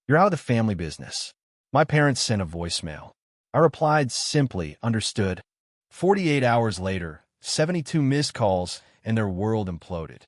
"You're out of the family business." My parents sent a voicemail. I replied simply, "Understood." 48 hours later, 72 missed calls, and their world imploded.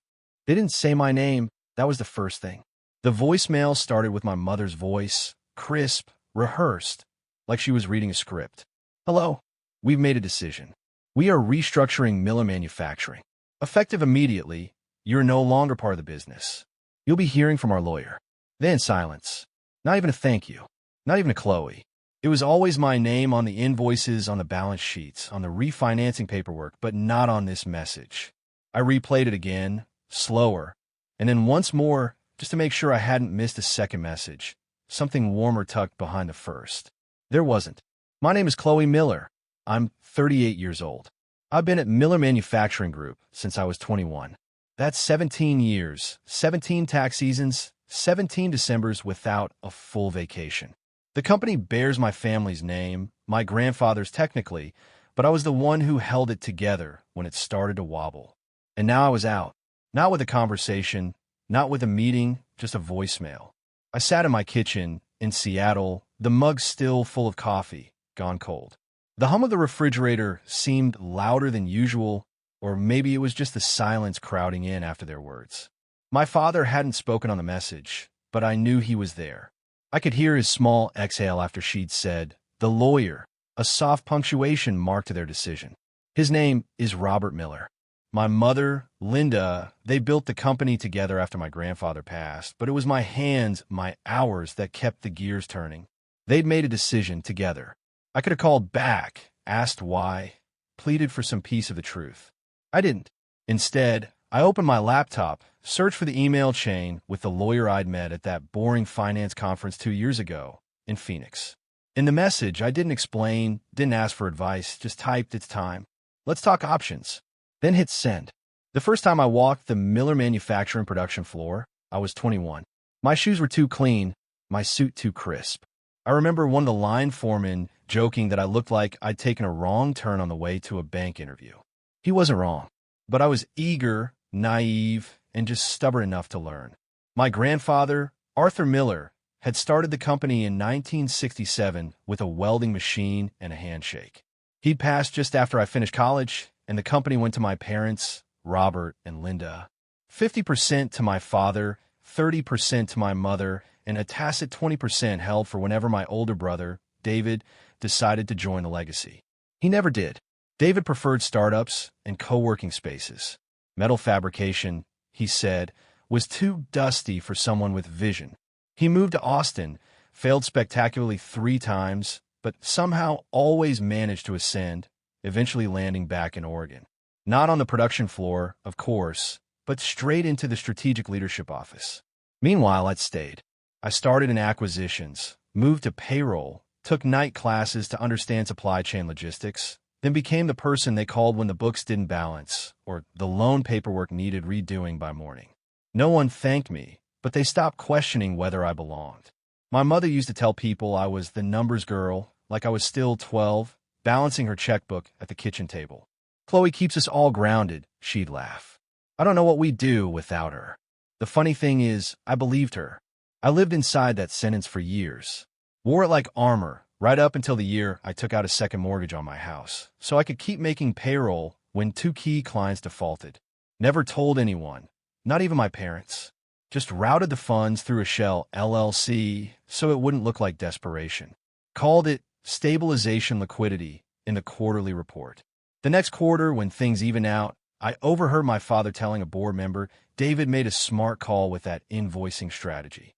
They didn't say my name. That was the first thing. The voicemail started with my mother's voice, crisp, rehearsed, like she was reading a script. "Hello. We've made a decision. We are restructuring Miller Manufacturing. Effective immediately, you're no longer part of the business. You'll be hearing from our lawyer." Then silence. Not even a thank you. Not even a Chloe. It was always my name on the invoices, on the balance sheets, on the refinancing paperwork, but not on this message. I replayed it again, slower, and then once more, just to make sure I hadn't missed a second message, something warmer tucked behind the first. There wasn't. "My name is Chloe Miller. I'm 38 years old. I've been at Miller Manufacturing Group since I was 21. That's 17 years, 17 tax seasons, 17 Decembers without a full vacation. The company bears my family's name, my grandfather's technically, but I was the one who held it together when it started to wobble. And now I was out. Not with a conversation, not with a meeting, just a voicemail. I sat in my kitchen in Seattle, the mug still full of coffee, gone cold. The hum of the refrigerator seemed louder than usual, or maybe it was just the silence crowding in after their words. My father hadn't spoken on the message, but I knew he was there. I could hear his small exhale after she'd said, "The lawyer," a soft punctuation marked their decision. "His name is Robert Miller. My mother, Linda, they built the company together after my grandfather passed, but it was my hands, my hours that kept the gears turning. They'd made a decision together. I could have called back, asked why, pleaded for some piece of the truth. I didn't. Instead, I opened my laptop, searched for the email chain with the lawyer I'd met at that boring finance conference 2 years ago in Phoenix. In the message, I didn't explain, didn't ask for advice, just typed, "It's time. Let's talk options." Then hit send. The first time I walked the Miller Manufacturing production floor, I was 21. My shoes were too clean, my suit too crisp. I remember one of the line foremen joking that I looked like I'd taken a wrong turn on the way to a bank interview. He wasn't wrong, but I was eager, naive, and just stubborn enough to learn. My grandfather, Arthur Miller, had started the company in 1967 with a welding machine and a handshake. He'd passed just after I finished college, and the company went to my parents, Robert and Linda. 50% to my father, 30% to my mother, and a tacit 20% held for whenever my older brother, David, decided to join the legacy. He never did. David preferred startups and co-working spaces. Metal fabrication, he said, was too dusty for someone with vision. He moved to Austin, failed spectacularly 3 times, but somehow always managed to ascend, eventually landing back in Oregon. Not on the production floor, of course, but straight into the strategic leadership office. Meanwhile, I'd stayed. I started in acquisitions, moved to payroll, took night classes to understand supply chain logistics, then became the person they called when the books didn't balance or the loan paperwork needed redoing by morning. No one thanked me, but they stopped questioning whether I belonged. My mother used to tell people I was the numbers girl, like I was still 12, balancing her checkbook at the kitchen table. "Chloe keeps us all grounded," she'd laugh. I don't know what we'd do without her. The funny thing is, I believed her. I lived inside that sentence for years. Wore it like armor, right up until the year I took out a second mortgage on my house, so I could keep making payroll when 2 key clients defaulted. Never told anyone, not even my parents. Just routed the funds through a shell LLC so it wouldn't look like desperation. Called it stabilization liquidity in the quarterly report. The next quarter, when things even out, I overheard my father telling a board member David made a smart call with that invoicing strategy.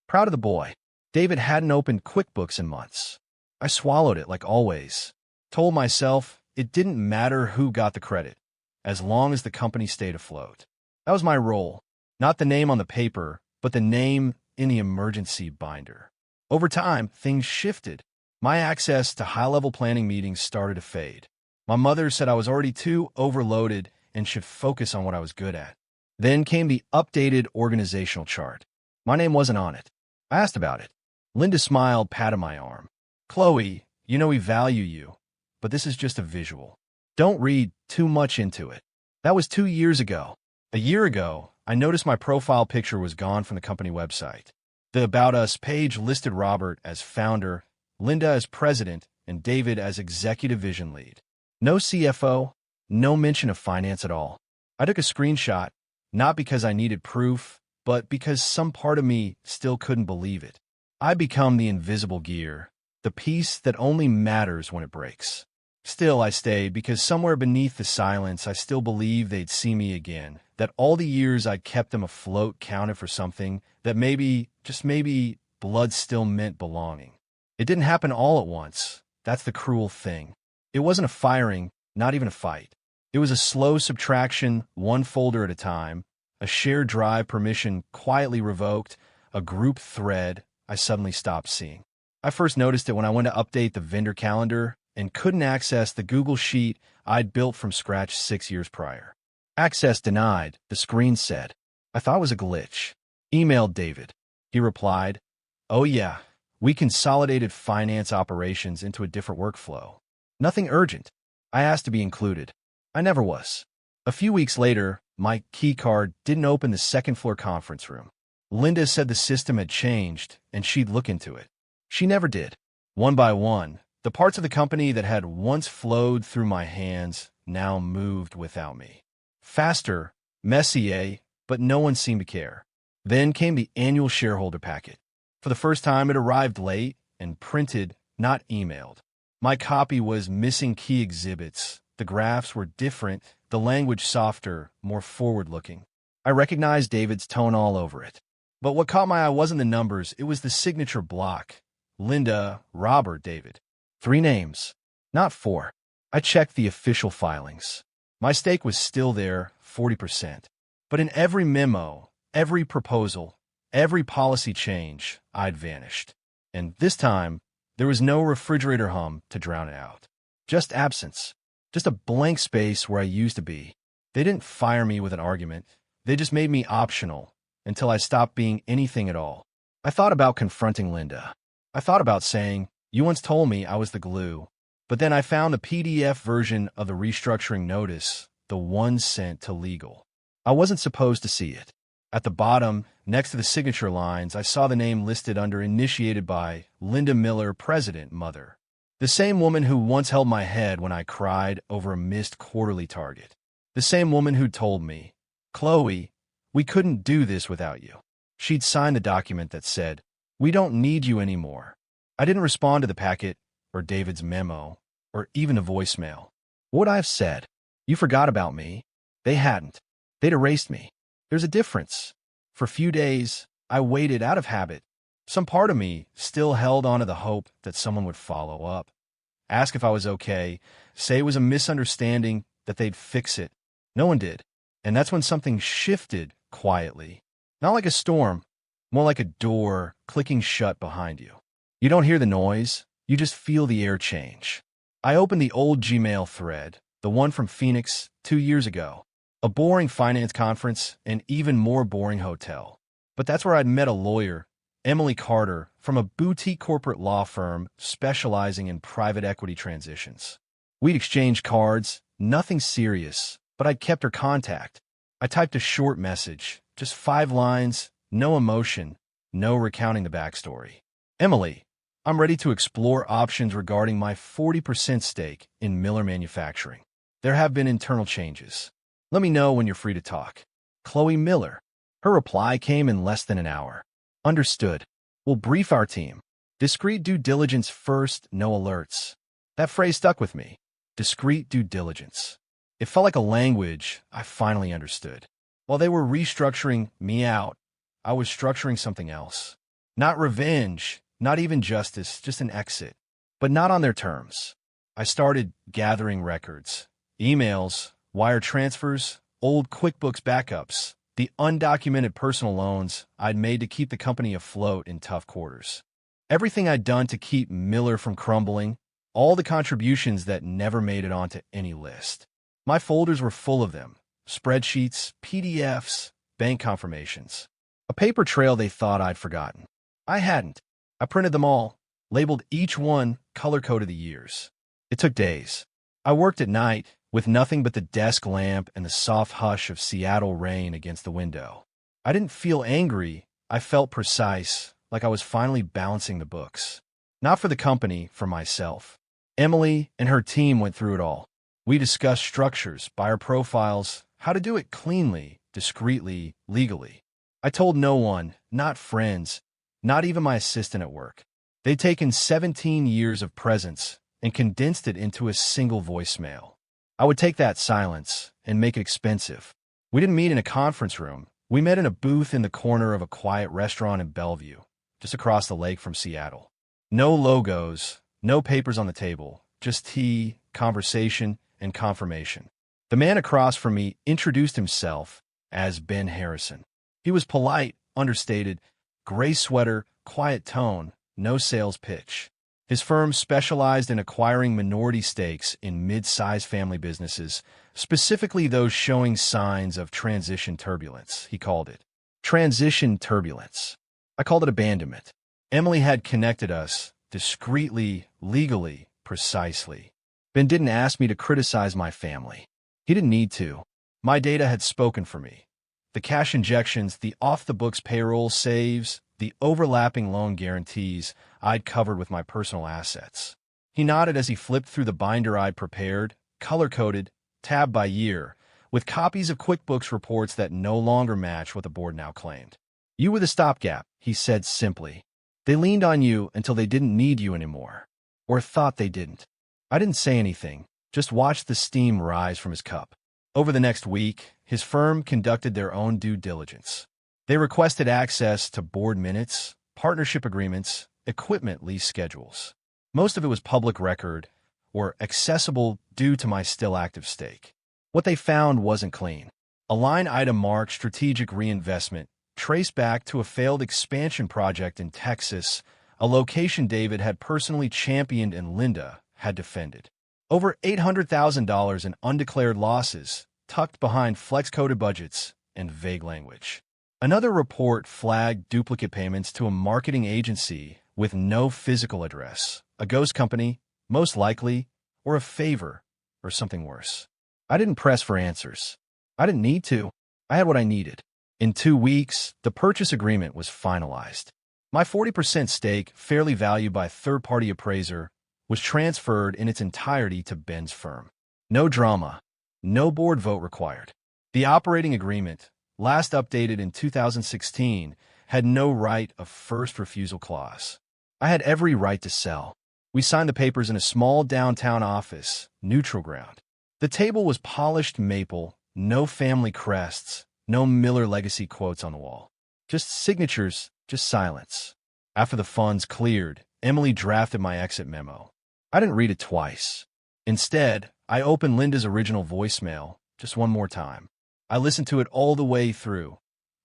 Proud of the boy. David hadn't opened QuickBooks in months. I swallowed it like always. Told myself it didn't matter who got the credit, as long as the company stayed afloat. That was my role. Not the name on the paper, but the name in the emergency binder. Over time, things shifted. My access to high-level planning meetings started to fade. My mother said I was already too overloaded and should focus on what I was good at. Then came the updated organizational chart. My name wasn't on it. I asked about it. Linda smiled, patted my arm. "Chloe, you know we value you, but this is just a visual. Don't read too much into it." That was 2 years ago. A year ago, I noticed my profile picture was gone from the company website. The About Us page listed Robert as founder, Linda as president, and David as executive vision lead. No CFO, no mention of finance at all. I took a screenshot, not because I needed proof, but because some part of me still couldn't believe it. I become the invisible gear, the piece that only matters when it breaks. Still, I stayed because somewhere beneath the silence, I still believed they'd see me again, that all the years I'd kept them afloat counted for something, that maybe, just maybe, blood still meant belonging. It didn't happen all at once. That's the cruel thing. It wasn't a firing, not even a fight. It was a slow subtraction, one folder at a time, a shared drive permission quietly revoked, a group thread I suddenly stopped seeing. I first noticed it when I went to update the vendor calendar and couldn't access the Google Sheet I'd built from scratch 6 years prior. Access denied, the screen said. I thought it was a glitch. Emailed David. He replied, "Oh yeah, we consolidated finance operations into a different workflow. Nothing urgent." I asked to be included. I never was. A few weeks later, my key card didn't open the second-floor conference room. Linda said the system had changed, and she'd look into it. She never did. One by one, the parts of the company that had once flowed through my hands now moved without me. Faster, messier, but no one seemed to care. Then came the annual shareholder packet. For the first time, it arrived late and printed, not emailed. My copy was missing key exhibits. The graphs were different, the language softer, more forward-looking. I recognized David's tone all over it. But what caught my eye wasn't the numbers, it was the signature block. Linda, Robert, David. 3 names, not 4. I checked the official filings. My stake was still there, 40%. But in every memo, every proposal, every policy change, I'd vanished. And this time, there was no refrigerator hum to drown it out. Just absence. Just a blank space where I used to be. They didn't fire me with an argument. They just made me optional until I stopped being anything at all. I thought about confronting Linda. I thought about saying, "You once told me I was the glue." But then I found the PDF version of the restructuring notice, the one sent to legal. I wasn't supposed to see it. At the bottom, next to the signature lines, I saw the name listed under initiated by Linda Miller, President, Mother. The same woman who once held my head when I cried over a missed quarterly target. The same woman who told me, "Chloe, we couldn't do this without you." She'd signed the document that said, "We don't need you anymore." I didn't respond to the packet, or David's memo, or even a voicemail. What would I have said? "You forgot about me." They hadn't. They'd erased me. There's a difference. For a few days, I waited out of habit. Some part of me still held on to the hope that someone would follow up. Ask if I was okay, say it was a misunderstanding, that they'd fix it. No one did. And that's when something shifted quietly. Not like a storm, more like a door clicking shut behind you. You don't hear the noise, you just feel the air change. I opened the old Gmail thread, the one from Phoenix 2 years ago. A boring finance conference, an even more boring hotel. But that's where I'd met a lawyer, Emily Carter, from a boutique corporate law firm specializing in private equity transitions. We'd exchanged cards, nothing serious, but I'd kept her contact. I typed a short message, just 5 lines, no emotion, no recounting the backstory. "Emily, I'm ready to explore options regarding my 40% stake in Miller Manufacturing. There have been internal changes. Let me know when you're free to talk. Chloe Miller." Her reply came in less than an hour. "Understood. We'll brief our team. Discreet due diligence first, no alerts." That phrase stuck with me. Discreet due diligence. It felt like a language I finally understood. While they were restructuring me out, I was structuring something else. Not revenge, not even justice, just an exit. But not on their terms. I started gathering records, emails, wire transfers, old QuickBooks backups, the undocumented personal loans I'd made to keep the company afloat in tough quarters. Everything I'd done to keep Miller from crumbling, all the contributions that never made it onto any list. My folders were full of them, spreadsheets, PDFs, bank confirmations. A paper trail they thought I'd forgotten. I hadn't. I printed them all, labeled each one, color-coded the years. It took days. I worked at night, with nothing but the desk lamp and the soft hush of Seattle rain against the window. I didn't feel angry, I felt precise, like I was finally balancing the books. Not for the company, for myself. Emily and her team went through it all. We discussed structures, buyer profiles, how to do it cleanly, discreetly, legally. I told no one, not friends, not even my assistant at work. They'd taken 17 years of presence and condensed it into a single voicemail. I would take that silence and make it expensive. We didn't meet in a conference room. We met in a booth in the corner of a quiet restaurant in Bellevue, just across the lake from Seattle. No logos, no papers on the table, just tea, conversation, and confirmation. The man across from me introduced himself as Ben Harrison. He was polite, understated, gray sweater, quiet tone, no sales pitch. His firm specialized in acquiring minority stakes in mid-sized family businesses, specifically those showing signs of transition turbulence, he called it. Transition turbulence. I called it abandonment. Emily had connected us, discreetly, legally, precisely. Ben didn't ask me to criticize my family. He didn't need to. My data had spoken for me. The cash injections, the off-the-books payroll saves, the overlapping loan guarantees I'd covered with my personal assets. He nodded as he flipped through the binder I'd prepared, color-coded, tab by year, with copies of QuickBooks reports that no longer match what the board now claimed. You were the stopgap, he said simply. They leaned on you until they didn't need you anymore. Or thought they didn't. I didn't say anything, just watched the steam rise from his cup. Over the next week, his firm conducted their own due diligence. They requested access to board minutes, partnership agreements, equipment lease schedules. Most of it was public record or accessible due to my still active stake. What they found wasn't clean. A line item marked strategic reinvestment traced back to a failed expansion project in Texas, a location David had personally championed and Linda had defended. Over $800,000 in undeclared losses, tucked behind flex-coded budgets and vague language. Another report flagged duplicate payments to a marketing agency with no physical address, a ghost company, most likely, or a favor, or something worse. I didn't press for answers. I didn't need to. I had what I needed. In 2 weeks, the purchase agreement was finalized. My 40% stake, fairly valued by a third-party appraiser, was transferred in its entirety to Ben's firm. No drama. No board vote required. The operating agreement, last updated in 2016, had no right of first refusal clause. I had every right to sell. We signed the papers in a small downtown office, neutral ground. The table was polished maple, no family crests, no Miller legacy quotes on the wall. Just signatures, just silence. After the funds cleared, Emily drafted my exit memo. I didn't read it twice. Instead, I opened Linda's original voicemail just one more time. I listened to it all the way through.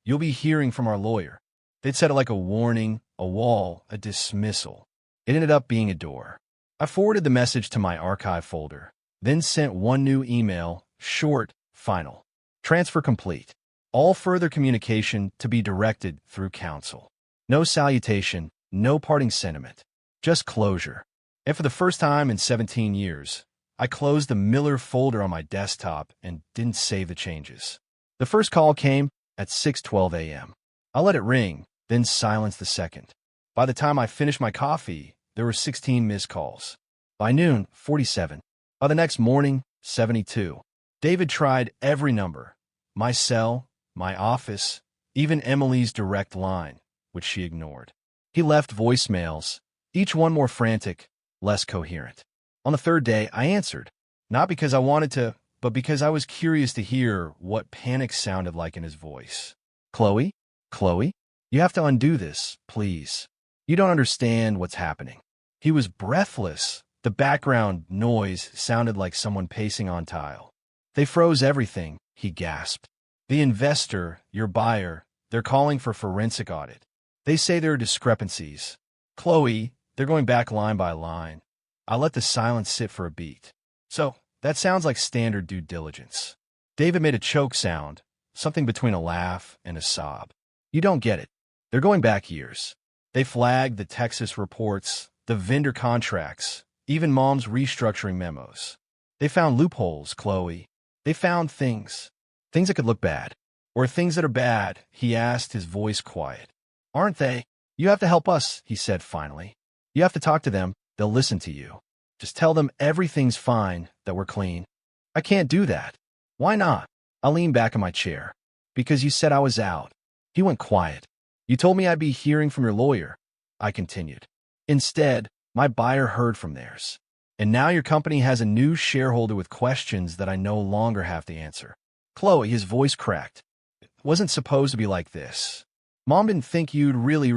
You'll be hearing from our lawyer. They'd said it like a warning, a wall, a dismissal. It ended up being a door. I forwarded the message to my archive folder, then sent one new email, short, final. Transfer complete. All further communication to be directed through counsel. No salutation, no parting sentiment. Just closure. And for the first time in 17 years, I closed the Miller folder on my desktop and didn't save the changes. The first call came at 6:12 a.m. I let it ring, then silenced the second. By the time I finished my coffee, there were 16 missed calls. By noon, 47. By the next morning, 72. David tried every number. My cell, my office, even Emily's direct line, which she ignored. He left voicemails, each one more frantic, less coherent. On the third day, I answered, not because I wanted to, but because I was curious to hear what panic sounded like in his voice. Chloe? Chloe? You have to undo this, please. You don't understand what's happening. He was breathless. The background noise sounded like someone pacing on tile. They froze everything, he gasped. The investor, your buyer, they're calling for forensic audit. They say there are discrepancies. Chloe, they're going back line by line. I let the silence sit for a beat. So, that sounds like standard due diligence. David made a choke sound, something between a laugh and a sob. You don't get it. They're going back years. They flagged the Texas reports, the vendor contracts, even Mom's restructuring memos. They found loopholes, Chloe. They found things that could look bad. Or things that are bad, he asked, his voice quiet. Aren't they? You have to help us, he said finally. You have to talk to them. They'll listen to you. Just tell them everything's fine, that we're clean. I can't do that. Why not? I leaned back in my chair. Because you said I was out. He went quiet. You told me I'd be hearing from your lawyer, I continued. Instead, my buyer heard from theirs. And now your company has a new shareholder with questions that I no longer have to answer. Chloe, his voice cracked. It wasn't supposed to be like this. Mom didn't think you'd really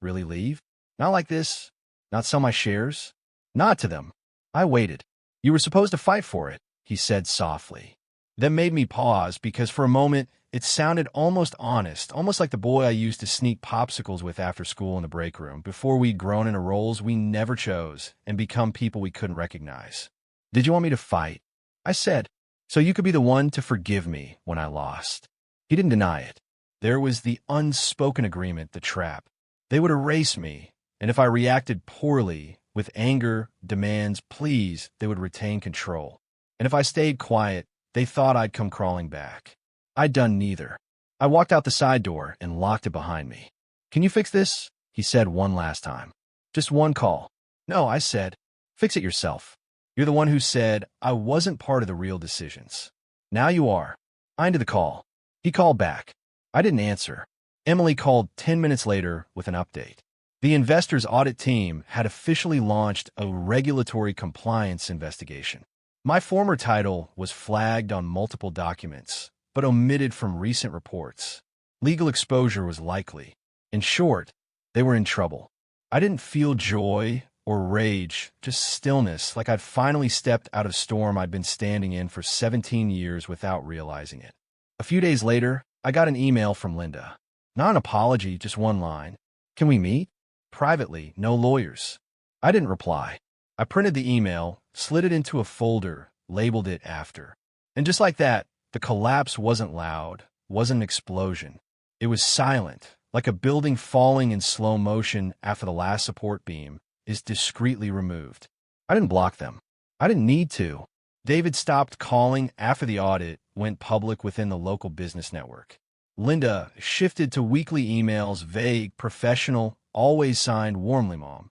leave. Not like this. Not sell my shares. Not to them. I waited. You were supposed to fight for it, he said softly. That made me pause because for a moment it sounded almost honest, almost like the boy I used to sneak popsicles with after school in the break room before we'd grown into roles we never chose and become people we couldn't recognize. Did you want me to fight? I said, so you could be the one to forgive me when I lost. He didn't deny it. There was the unspoken agreement, the trap. They would erase me, and if I reacted poorly, with anger, demands, pleas, they would retain control. And if I stayed quiet, they thought I'd come crawling back. I'd done neither. I walked out the side door and locked it behind me. Can you fix this? He said one last time. Just one call. No, I said. Fix it yourself. You're the one who said I wasn't part of the real decisions. Now you are. I ended the call. He called back. I didn't answer. Emily called 10 minutes later with an update. The investors' audit team had officially launched a regulatory compliance investigation. My former title was flagged on multiple documents, but omitted from recent reports. Legal exposure was likely. In short, they were in trouble. I didn't feel joy or rage, just stillness, like I'd finally stepped out of a storm I'd been standing in for 17 years without realizing it. A few days later, I got an email from Linda. Not an apology, just one line. Can we meet? Privately, no lawyers. I didn't reply. I printed the email, slid it into a folder, labeled it after. And just like that, the collapse wasn't loud, wasn't an explosion. It was silent, like a building falling in slow motion after the last support beam is discreetly removed. I didn't block them. I didn't need to. David stopped calling after the audit went public within the local business network. Linda shifted to weekly emails, vague, professional, always signed warmly, Mom.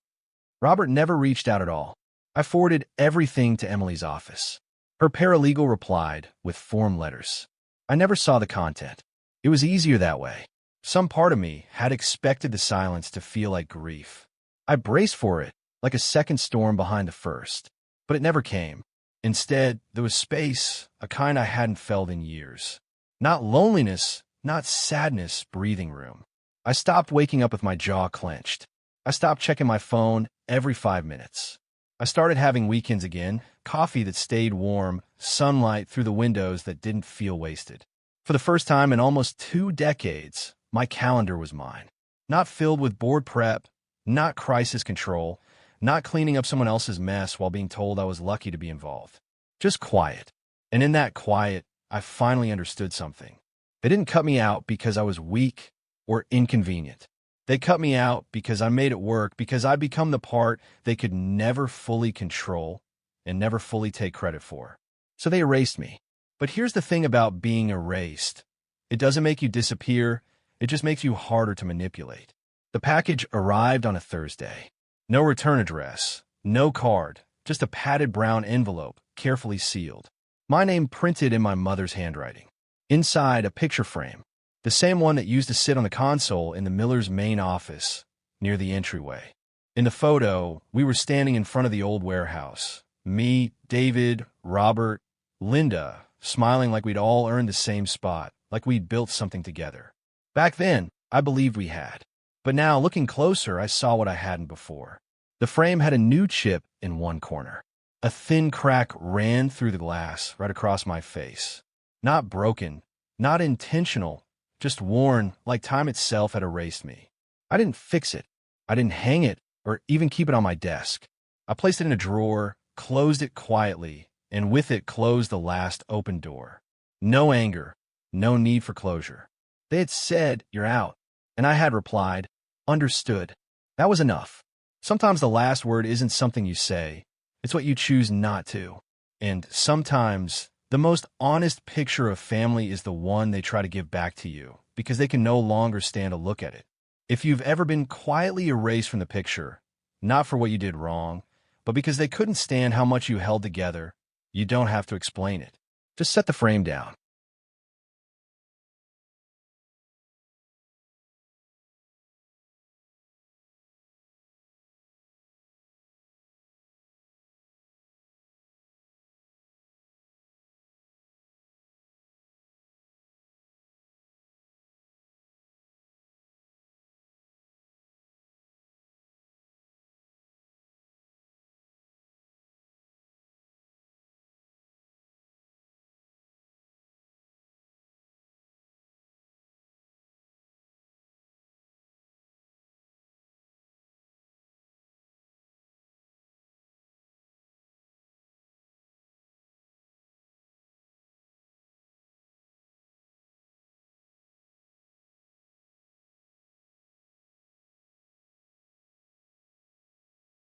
Robert never reached out at all. I forwarded everything to Emily's office. Her paralegal replied with form letters. I never saw the content. It was easier that way. Some part of me had expected the silence to feel like grief. I braced for it, like a second storm behind the first. But it never came. Instead, there was space, a kind I hadn't felt in years. Not loneliness, not sadness, breathing room. I stopped waking up with my jaw clenched. I stopped checking my phone every 5 minutes. I started having weekends again, coffee that stayed warm, sunlight through the windows that didn't feel wasted. For the first time in almost 2 decades, my calendar was mine. Not filled with board prep, not crisis control, not cleaning up someone else's mess while being told I was lucky to be involved. Just quiet. And in that quiet, I finally understood something. They didn't cut me out because I was weak or inconvenient. They cut me out because I made it work, because I'd become the part they could never fully control and never fully take credit for. So they erased me. But here's the thing about being erased. It doesn't make you disappear. It just makes you harder to manipulate. The package arrived on a Thursday. No return address, no card, just a padded brown envelope, carefully sealed. My name printed in my mother's handwriting. Inside, a picture frame, the same one that used to sit on the console in the Miller's main office, near the entryway. In the photo, we were standing in front of the old warehouse. Me, David, Robert, Linda, smiling like we'd all earned the same spot, like we'd built something together. Back then, I believed we had. But now, looking closer, I saw what I hadn't before. The frame had a new chip in one corner. A thin crack ran through the glass right across my face. Not broken, not intentional, just worn, like time itself had erased me. I didn't fix it. I didn't hang it or even keep it on my desk. I placed it in a drawer, closed it quietly, and with it closed the last open door. No anger, no need for closure. They had said, "You're out," and I had replied, "Understood." That was enough. Sometimes the last word isn't something you say, it's what you choose not to. And sometimes the most honest picture of family is the one they try to give back to you, because they can no longer stand to look at it. If you've ever been quietly erased from the picture, not for what you did wrong, but because they couldn't stand how much you held together, you don't have to explain it. Just set the frame down.